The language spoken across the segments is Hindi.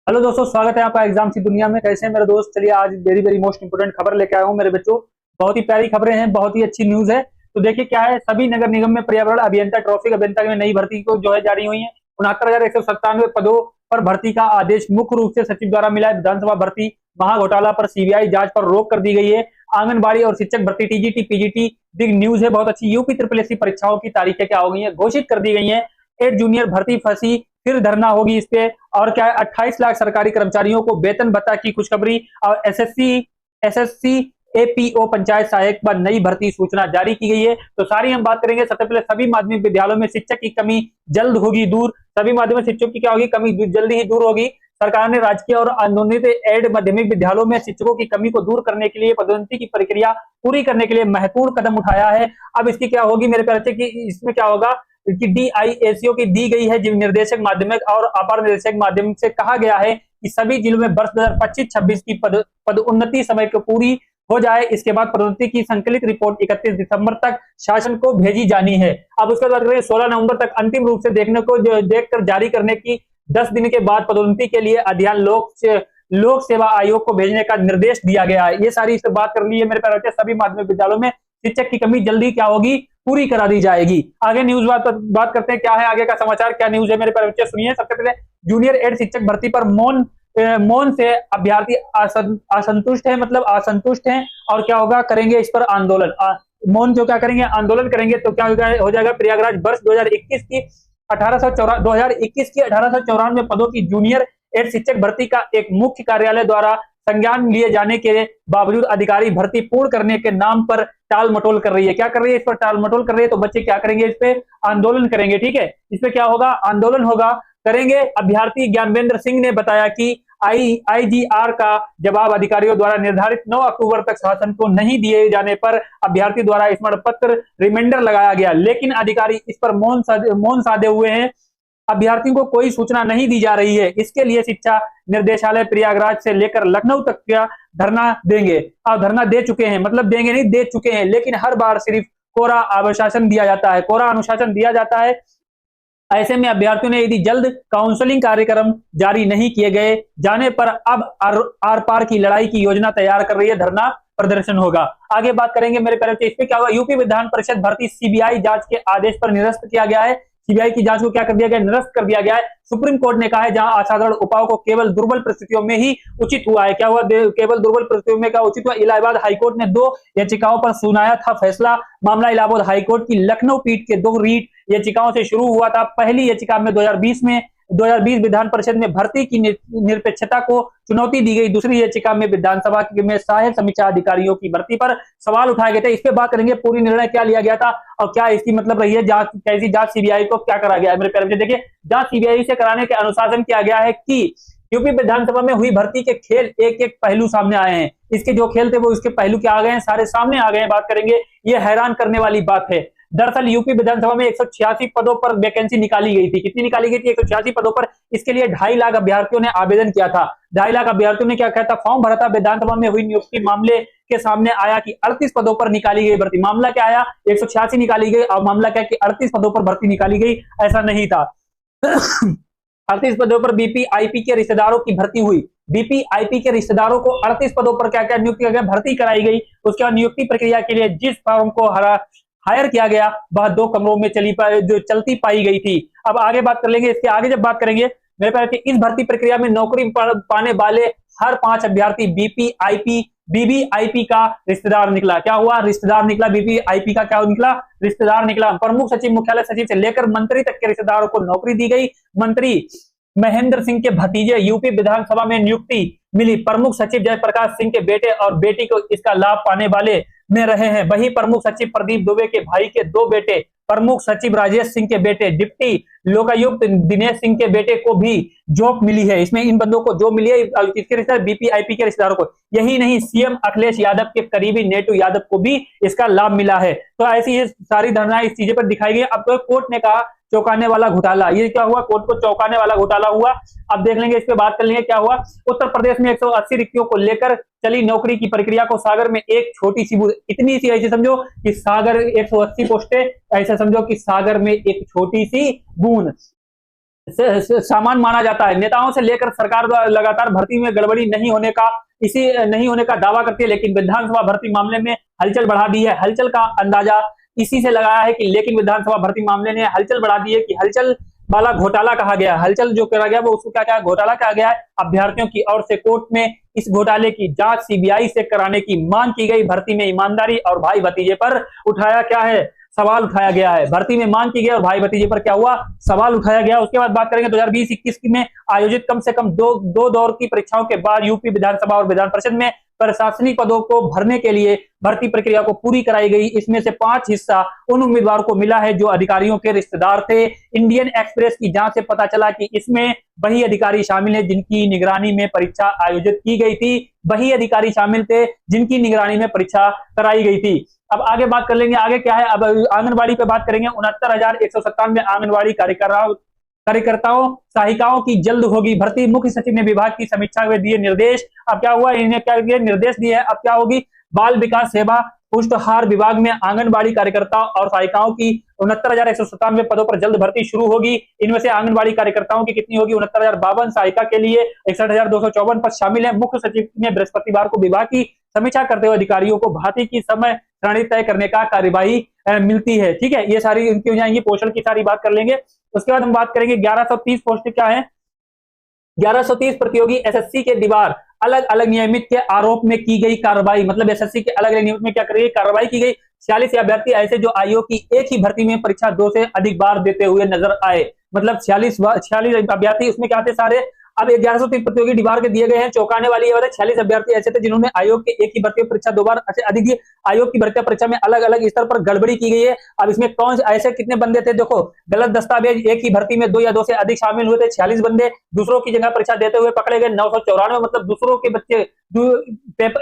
हेलो दोस्तों, स्वागत है आपका एग्जाम की दुनिया में। कैसे हैं मेरे दोस्त? चलिए आज वेरी वेरी मोस्ट इंपोर्टेंट खबर लेके आया हूँ मेरे बच्चों। बहुत ही प्यारी खबरें हैं, बहुत ही अच्छी न्यूज है। तो देखिए क्या है, सभी नगर निगम में पर्यावरण अभियंता ट्रैफिक अभियंता में नई भर्ती को जो है जारी हुई है। 69,197 पदों पर भर्ती का आदेश मुख्य रूप से सचिव द्वारा मिला है। विधानसभा भर्ती महाघोटाला पर सीबीआई जांच पर रोक कर दी गई है। आंगनबाड़ी और शिक्षक भर्ती टीजीटी पीजीटी बिग न्यूज है, बहुत अच्छी। यूपी ट्रिपल एससी परीक्षाओं की तारीखें क्या हो गई है, घोषित कर दी गई है। 8 जूनियर भर्ती फंसी, फिर धरना होगी इस पे। और क्या है, 28 लाख सरकारी कर्मचारियों को वेतन भत्ता की खुशखबरी। और एसएससी एपीओ पंचायत सहायक पर नई भर्ती सूचना जारी की गई है। तो सारी हम बात करेंगे। सबसे पहले, सभी माध्यमिक विद्यालयों में शिक्षक की कमी जल्द होगी दूर। सभी माध्यमिक शिक्षकों की क्या होगी, कमी जल्दी ही दूर होगी। सरकार ने राजकीय और अनुदानित एड माध्यमिक विद्यालयों में शिक्षकों की कमी को दूर करने के लिए पदोन्नति की प्रक्रिया पूरी करने के लिए महत्वपूर्ण कदम उठाया है। अब इसकी क्या होगी मेरे प्यारे बच्चे की, इसमें क्या होगा कि डीआईएसओ की दी गई है जिन निर्देशक माध्यमिक और अपर निर्देशक माध्यमिक से कहा गया है कि सभी जिलों में वर्ष 2025-26 की पदोन्नति समय को पूरी हो जाए। इसके बाद पदोन्नति की संकलित रिपोर्ट 31 दिसंबर तक शासन को भेजी जानी है। अब उसके बाद 16 नवंबर तक अंतिम रूप से देखकर जारी करने की 10 दिन के बाद पदोन्नति के लिए अध्ययन लोक सेवा आयोग को भेजने का निर्देश दिया गया है। ये सारी इस पर बात कर ली है मेरे प्यारे। सभी माध्यमिक विद्यालयों में शिक्षक की कमी जल्दी क्या होगी, पूरी करा दी जाएगी। आगे न्यूज बात करते हैं, क्या है आगे का समाचार, क्या न्यूज है मेरे प्यारे बच्चे, सुनिए। सबसे पहले, जूनियर एड शिक्षक भर्ती पर मौन से अभ्यर्थी असंतुष्ट है, मतलब असंतुष्ट हैं। और क्या होगा, करेंगे इस पर आंदोलन। मौन जो क्या करेंगे, आंदोलन करेंगे। तो क्या हो जाएगा, प्रयागराज वर्ष 2021 की 1894 पदों की जूनियर एड शिक्षक भर्ती का एक मुख्य कार्यालय द्वारा संज्ञान लिए जाने के बावजूद अधिकारी भर्ती पूर्ण करने के नाम पर टाल मटोल कर रही है। क्या कर रही है, इस पर टाल मटोल कर रही है। तो बच्चे क्या करेंगे, इस पे आंदोलन करेंगे। ठीक है, इस पे क्या होगा, आंदोलन होगा, करेंगे। अभ्यर्थी ज्ञानवेंद्र सिंह ने बताया कि आईजीआर का जवाब अधिकारियों द्वारा निर्धारित 9 अक्टूबर तक शासन को नहीं दिए जाने पर अभ्यर्थी द्वारा स्मरण पत्र रिमाइंडर लगाया गया, लेकिन अधिकारी इस पर मौन साधे हुए हैं। अभ्यर्थियों को कोई सूचना नहीं दी जा रही है। इसके लिए शिक्षा निर्देशालय प्रयागराज से लेकर लखनऊ तक का धरना देंगे। अब धरना दे चुके हैं, मतलब देंगे नहीं, दे चुके हैं, लेकिन हर बार सिर्फ कोरा अनुशासन दिया जाता है, कोरा अनुशासन दिया जाता है। ऐसे में अभ्यर्थियों ने यदि जल्द काउंसलिंग कार्यक्रम जारी नहीं किए गए जाने पर अब आर पार की लड़ाई की योजना तैयार कर रही है, धरना प्रदर्शन होगा। आगे बात करेंगे मेरे प्यारे बच्चे, इसमें क्या होगा, यूपी विधान परिषद भर्ती सीबीआई जांच के आदेश पर निरस्त किया गया है। सीबीआई की जांच को क्या कर दिया गया, निरस्त कर दिया गया है। सुप्रीम कोर्ट ने कहा है जहां असाधारण उपायों को केवल दुर्बल परिस्थितियों में ही उचित हुआ है। क्या हुआ, केवल दुर्बल परिस्थितियों में क्या उचित हुआ। इलाहाबाद हाईकोर्ट ने 2 याचिकाओं पर सुनाया था फैसला। मामला इलाहाबाद हाईकोर्ट की लखनऊ पीठ के 2 रीट याचिकाओं से शुरू हुआ था। पहली याचिका में 2020 विधान परिषद में भर्ती की निरपेक्षता को चुनौती दी गई। दूसरी याचिका में विधानसभा में सहायक समीक्षा अधिकारियों की भर्ती पर सवाल उठाए गए थे। इस पे बात करेंगे, पूरी निर्णय क्या लिया गया था और क्या इसकी मतलब रही है जांच, कैसी जांच सीबीआई को क्या करा गया है मेरे प्यारे बच्चे। देखिए, जांच सीबीआई से कराने के अनुशासन किया गया है कि यूपी विधानसभा में हुई भर्ती के खेल एक एक पहलू सामने आए हैं। इसके जो खेल थे वो इसके पहलू क्या आ गए हैं, सारे सामने आ गए हैं। बात करेंगे, ये हैरान करने वाली बात है। दरअसल यूपी विधानसभा में 186 पदों पर वैकेंसी निकाली गई थी। कितनी निकाली गई थी, 186 पदों पर। इसके लिए 2.5 लाख अभ्यर्थियों ने आवेदन किया था। 2.5 लाख अभ्यर्थियों ने क्या किया था, फॉर्म भरा था। विधानसभा में हुई नियुक्ति मामले के सामने आया कि 38 पदों पर निकाली गई भर्ती। मामला क्या आया, 186 निकाली गई, और मामला क्या कि 38 पदों पर भर्ती निकाली गई, ऐसा नहीं था। 38 पदों पर बीपीआईपी के रिश्तेदारों की भर्ती हुई। बीपीआईपी के रिश्तेदारों को 38 पदों पर क्या क्या नियुक्त किया गया, भर्ती कराई गई। उसके बाद नियुक्ति प्रक्रिया के लिए जिस फर्म को हायर किया गया वह 2 कमरों में चलती पाई गई थी। अब आगे बात कर लेंगे, इसके आगे जब बात करेंगे मेरे पास, इस भर्ती प्रक्रिया में नौकरी पाने वाले हर 5 अभ्यर्थी बीबीआईपी का रिश्तेदार निकला। क्या हुआ, रिश्तेदार निकला। बीबीआईपी का क्या निकला, रिश्तेदार निकला। प्रमुख सचिव, मुख्यालय सचिव से लेकर मंत्री तक के रिश्तेदारों को नौकरी दी गई। मंत्री महेंद्र सिंह के भतीजे यूपी विधानसभा में नियुक्ति मिली। प्रमुख सचिव जयप्रकाश सिंह के बेटे और बेटी को इसका लाभ पाने वाले में रहे हैं। वही प्रमुख सचिव प्रदीप दुबे के भाई के 2 बेटे, प्रमुख सचिव राजेश सिंह के बेटे, डिप्टी लोकायुक्त दिनेश सिंह के बेटे को भी जॉब मिली है। इसमें इन बंदों को जॉब मिली है, किसके रिश्तेदार, बीपीआईपी के रिश्तेदारों को। यही नहीं, सीएम अखिलेश यादव के करीबी नेटू यादव को भी इसका लाभ मिला है। तो ऐसी ये सारी धारणाएं इस चीजें पर दिखाई गई। अब तो कोर्ट ने कहा चौंकाने वाला घोटाला, ये क्या हुआ, कोर्ट को चौंकाने वाला घोटाला हुआ। अब देख लेंगे, इस पे बात कर लेंगे क्या हुआ। उत्तर प्रदेश में 180 रिक्तियों को लेकर चली नौकरी की प्रक्रिया को सागर में एक छोटी सी बूंद, इतनी सी, ऐसे समझो कि सागर 180 पोस्टें, ऐसे समझो कि सागर में एक छोटी सी बूंद। सामान माना जाता है। नेताओं से लेकर सरकार द्वारा लगातार भर्ती में गड़बड़ी नहीं होने का दावा करती है, लेकिन विधानसभा भर्ती मामले में हलचल बढ़ा दी है। हलचल का अंदाजा इसी से लगाया है कि लेकिन विधानसभा भर्ती मामले ने हलचल बढ़ा दी है कि हलचल वाला घोटाला कहा गया। हलचल जो करा गया वो उसको क्या घोटाला कहा गया है। अभ्यर्थियों की ओर से कोर्ट में इस घोटाले की जांच सीबीआई से कराने की मांग की गई। भर्ती में ईमानदारी और भाई भतीजे पर उठाया क्या है, सवाल उठाया गया है। भर्ती में मांग की गई और भाई भतीजे पर क्या हुआ, सवाल उठाया गया। उसके बाद बात करेंगे 2020-21 में आयोजित कम से कम दो दौर की परीक्षाओं के बाद यूपी विधानसभा और विधान परिषद में प्रशासनिक पदों को भरने के लिए भर्ती प्रक्रिया को पूरी कराई गई। इसमें से 5 हिस्सा उन उम्मीदवारों को मिला है जो अधिकारियों के रिश्तेदार थे। इंडियन एक्सप्रेस की जांच से पता चला कि इसमें वही अधिकारी शामिल हैं जिनकी निगरानी में परीक्षा आयोजित की गई थी। वही अधिकारी शामिल थे जिनकी निगरानी में परीक्षा कराई गई थी। अब आगे बात कर लेंगे, आगे क्या है। अब आंगनबाड़ी पे बात करेंगे। 69,197 आंगनबाड़ी कार्यकर्ताओं सहायिकाओं की जल्द होगी भर्ती। मुख्य सचिव ने विभाग की समीक्षा में दिए निर्देश। अब क्या हुआ, इन्हें क्या दिए निर्देश दिए हैं। अब क्या होगी, बाल विकास सेवा पुष्टाहार विभाग में आंगनबाड़ी कार्यकर्ताओं और सहायिकाओं की 69,197 पदों पर जल्द भर्ती शुरू होगी। इनमें से आंगनबाड़ी कार्यकर्ताओं की कितनी होगी, 69,052। सहायिका के लिए 61,254 पद शामिल है। मुख्य सचिव ने बृहस्पतिवार को विभाग की समीक्षा करते हुए अधिकारियों को भर्ती की समय सारणी तय करने का कार्यवाही मिलती है। ठीक है, ये सारी इनकी हो जाएंगी। पोषण की सारी बात कर लेंगे। उसके बाद हम बात करेंगे 1130 पोस्ट क्या है। 1130 प्रतियोगी एसएससी के दीवार अलग अलग नियमित के आरोप में की गई कार्रवाई। मतलब एसएससी के अलग अलग नियमित में क्या करेगी, कार्रवाई की गई। 46 अभ्यर्थी ऐसे जो आयोग की एक ही भर्ती में परीक्षा 2 से अधिक बार देते हुए नजर आए। मतलब 46 अभ्यर्थी उसमें क्या थे सारे। अब 1130 प्रतियोगी दीवार के दिए गए हैं। चौंकाने वाली ये 46 अभ्यर्थी ऐसे थे जिन्होंने आयोग के एक ही भर्ती परीक्षा 2 बार अधिक दी। आयोग की भर्ती परीक्षा में अलग अलग स्तर पर गड़बड़ी की गई है। अब इसमें कौन ऐसे कितने बंदे थे, देखो गलत दस्तावेज, एक ही भर्ती में 2 या 2 से अधिक शामिल हुए थे 46 बंदे। दूसरों की जगह परीक्षा देते हुए पकड़े गए 994। मतलब दूसरों के बच्चे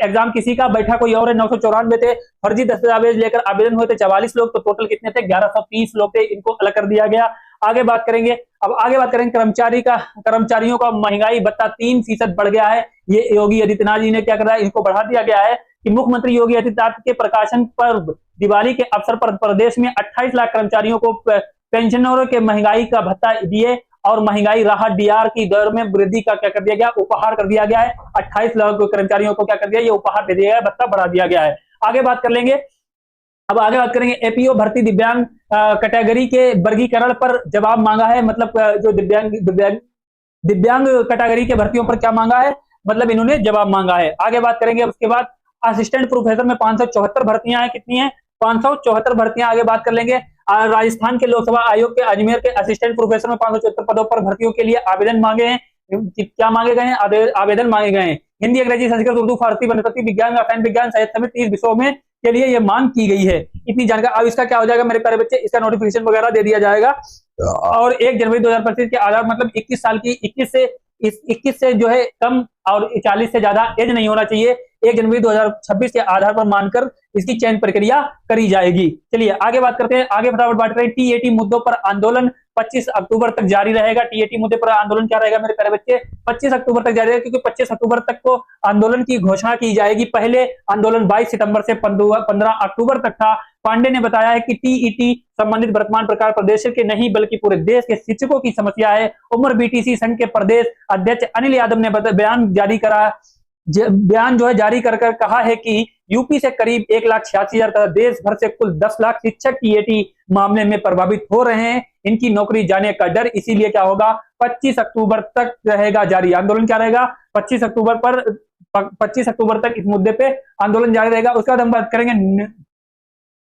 एग्जाम किसी का बैठा कोई और है, 994 थे। फर्जी दस्तावेज लेकर आवेदन हुए थे 44 लोग। तो टोटल कितने थे, 1130 लोग थे। इनको अलग कर दिया गया। आगे बात करेंगे। अब आगे बात करेंगे कर्मचारियों का महंगाई भत्ता 3% बढ़ गया है। ये योगी आदित्यनाथ जी ने क्या करा है, इनको बढ़ा दिया गया है कि मुख्यमंत्री योगी आदित्यनाथ के प्रकाशन पर दिवाली के अवसर पर प्रदेश में 28 लाख कर्मचारियों को पेंशनरों के महंगाई का भत्ता दिए और महंगाई राहत डीआर की दर में वृद्धि का क्या कर दिया गया, उपहार कर दिया गया है। 28 लाख कर्मचारियों को क्या कर दिया, ये उपहार दे दिया गया, भत्ता बढ़ा दिया गया है। आगे बात कर लेंगे। अब आगे बात करेंगे एपीओ भर्ती दिव्यांग कैटेगरी के वर्गीकरण पर जवाब मांगा है। मतलब जो दिव्यांग कैटेगरी के भर्तियों पर क्या मांगा है, मतलब इन्होंने जवाब मांगा है। आगे बात करेंगे। उसके बाद असिस्टेंट प्रोफेसर में 574 भर्तियां हैं। कितनी है, 574 भर्तियां। आगे बात कर लेंगे। राजस्थान के लोकसभा आयोग के अजमेर के असिस्टेंट प्रोफेसर में 574 पदों पर भर्तियों के लिए आवेदन मांगे हैं। क्या मांगे गए हैं, आवेदन मांगे गए हैं। हिंदी, अंग्रेजी, संस्कृत, उर्दू, फारसी, वनस्पति विज्ञान, रसायन विज्ञान, साहित्य समेत 30 विषयों में के लिए ये मांग की गई है। इतनी जानकारी। अब इसका क्या हो जाएगा मेरे प्यारे बच्चे, इसका नोटिफिकेशन वगैरह दे दिया जाएगा। और 1 जनवरी 2025 के आधार, मतलब 21 साल की 21 से जो है कम और 40 से ज्यादा एज नहीं होना चाहिए। 1 जनवरी 2026 के आधार पर मानकर इसकी चयन प्रक्रिया करी जाएगी। चलिए आगे बात करते हैं। आगे फटाफट बात करें। टीएटी मुद्दों पर आंदोलन 25 अक्टूबर तक जारी रहेगा। टीएटी मुद्दे पर आंदोलन क्या रहेगा मेरे प्यारे बच्चे, 25 अक्टूबर तक जारी रहेगा, क्योंकि 25 अक्टूबर तक को आंदोलन की घोषणा की जाएगी। पहले आंदोलन 22 सितंबर से 15 अक्टूबर तक था। पांडे ने बताया है कि टीईटी संबंधित वर्तमान प्रकार प्रदेश के नहीं बल्कि पूरे देश के शिक्षकों की समस्या है। उमर बीटीसी संघ के प्रदेश अध्यक्ष अनिल यादव ने बयान जो है जारी कर कहा है कि यूपी से करीब 1,86,000 तथा देश भर से कुल 10 लाख शिक्षक टीएटी मामले में प्रभावित हो रहे हैं। इनकी नौकरी जाने का डर, इसीलिए क्या होगा, 25 अक्टूबर तक रहेगा जारी आंदोलन। क्या रहेगा, 25 अक्टूबर तक इस मुद्दे पे आंदोलन जारी रहेगा। उसके बाद हम बात करेंगे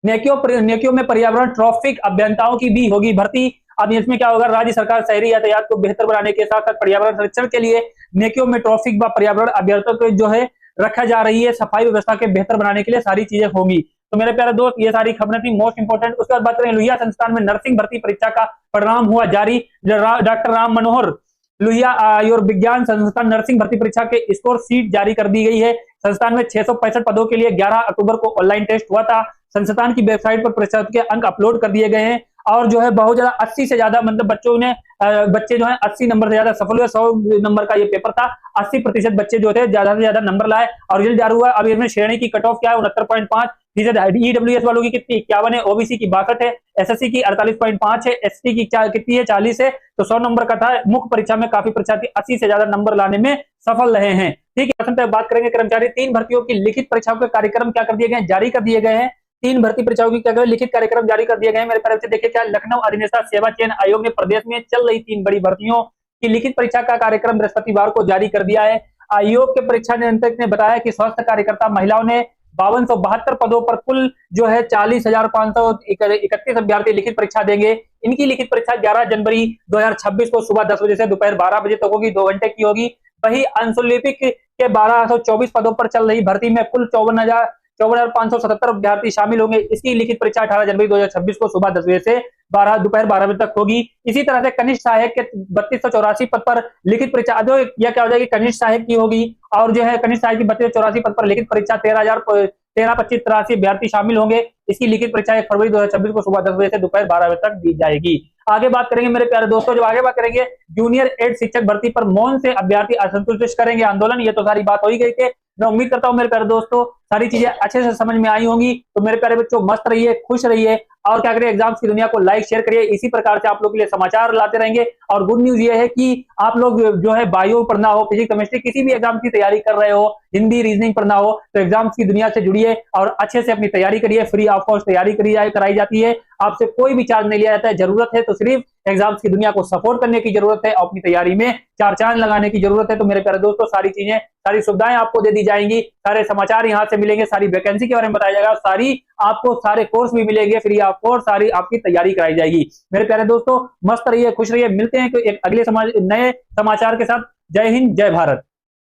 नेकियों में पर्यावरण ट्रैफिक अभियंताओं की भी होगी भर्ती। अब इसमें क्या होगा, राज्य सरकार शहरी यातायात को बेहतर बनाने के साथ साथ पर्यावरण संरक्षण के लिए नेकियों में ट्रैफिक व पर्यावरण अभियंताओं को जो है रखा जा रही है। सफाई व्यवस्था के बेहतर बनाने के लिए सारी चीजें होंगी। तो मेरे प्यारे दोस्त, ये सारी खबरें थी मोस्ट इंपोर्टेंट। उसके बाद बात करें लोहिया संस्थान में नर्सिंग भर्ती परीक्षा का परिणाम हुआ जारी। डॉक्टर राम मनोहर लोहिया आयुर्विज्ञान संस्थान नर्सिंग भर्ती परीक्षा के स्कोर सीट जारी कर दी गई है। संस्थान में 665 पदों के लिए 11 अक्टूबर को ऑनलाइन टेस्ट हुआ था। संस्थान की वेबसाइट पर परीक्षा के अंक अपलोड कर दिए गए हैं और जो है बहुत ज्यादा 80 से ज्यादा मतलब बच्चों ने बच्चे जो है 80 नंबर से ज्यादा सफल हुए। 100 नंबर का ये पेपर था, 80% बच्चे जो थे ज्यादा से ज्यादा नंबर लाए और रिजल्ट जारी हुआ। अब इसमें श्रेणी की कट ऑफ क्या है, 69.5%। ईडब्ल्यूएस वालों की कितनी, 51 है, ओबीसी की 62 है, एसएससी की 48.5 है, एसटी की कितनी है, 40 है। तो 100 नंबर का था। मुख्य परीक्षा में काफी परीक्षार्थी 80 से ज्यादा नंबर लाने में सफल रहे हैं। ठीक है, बात करेंगे कर्मचारी 3 भर्तियों की लिखित परीक्षाओं के कार्यक्रम क्या कर दिए गए, जारी कर दिए गए हैं। 3 भर्ती परीक्षाओं की क्या लिखित कार्यक्रम जारी कर दिए गए हैं मेरे प्यारे बच्चे। देखिए क्या, लखनऊ अधिनेता सेवा चयन आयोग ने प्रदेश में चल रही 3 बड़ी भर्तियों की लिखित परीक्षा का कार्यक्रम बृहस्पतिवार को जारी कर दिया है। आयोग के परीक्षा नियंत्रक ने बताया कि स्वास्थ्य कार्यकर्ता महिलाओं ने 5272 पदों पर कुल जो है 40,531 अभ्यर्थी लिखित परीक्षा देंगे। इनकी लिखित परीक्षा 11 जनवरी 2026 को सुबह 10 बजे से दोपहर 12 बजे तक होगी, 2 घंटे की होगी। वही अंशुलिपिक के 1224 पदों पर चल रही भर्ती में कुल 54,577 अभ्यर्थी शामिल होंगे। इसकी लिखित परीक्षा 18 जनवरी 2026 को सुबह 10 बजे से दोपहर 12 बजे तक होगी। इसी तरह से कनिष्ठ सहायक के 3284 पद पर लिखित परीक्षा, जो यह क्या हो जाएगी, कनिष्ठ सहायक की होगी। और जो है कनिष्ठ सहायक की 3284 पद पर लिखित परीक्षा 13,2583 अभ्यर्थी शामिल होंगे। इसकी लिखित परीक्षा 1 फरवरी 2026 को सुबह 10 बजे से दोपहर 12 बजे तक दी जाएगी। आगे बात करेंगे मेरे प्यारे दोस्तों, जब आगे बात करेंगे जूनियर एड शिक्षक भर्ती पर मौन से अभ्यर्थी असंतुष्ट करेंगे आंदोलन। ये तो सारी बात हो ही गई थी। मैं उम्मीद करता हूं मेरे प्यारे दोस्तों सारी चीजें अच्छे से समझ में आई होंगी। तो मेरे प्यारे बच्चों मस्त रहिए, खुश रहिए और क्या करिए, एग्जाम्स की दुनिया को लाइक शेयर करिए। इसी प्रकार से आप लोग के लिए समाचार लाते रहेंगे। और गुड न्यूज ये है कि आप लोग जो है बायो पढ़ना हो, फिजिक्स केमिस्ट्री किसी भी एग्जाम की तैयारी कर रहे हो, हिंदी रीजनिंग पढ़ना हो, तो एग्जाम्स की दुनिया से जुड़िए और अच्छे से अपनी तैयारी करिए। फ्री ऑफ कॉस्ट तैयारी कराई जाती है, आपसे कोई भी चार्ज नहीं लिया जाता है। जरूरत है तो सिर्फ एग्जाम्स की दुनिया को सपोर्ट करने की जरूरत है, अपनी तैयारी में 4 चांद लगाने की जरूरत है। तो मेरे प्यारे दोस्तों सारी चीजें, सारी सुविधाएं आपको दे दी जाएंगी, सारे समाचार यहां से मिलेंगे, सारी वैकेंसी के बारे में बताया जाएगा, सारी आपको सारे कोर्स भी मिलेंगे फ्री ऑफ कॉस्ट, सारी आपकी तैयारी कराई जाएगी। मेरे प्यारे दोस्तों मस्त रहिए, खुश रहिए। मिलते हैं एक अगले नए समाचार के साथ। जय हिंद, जय भारत।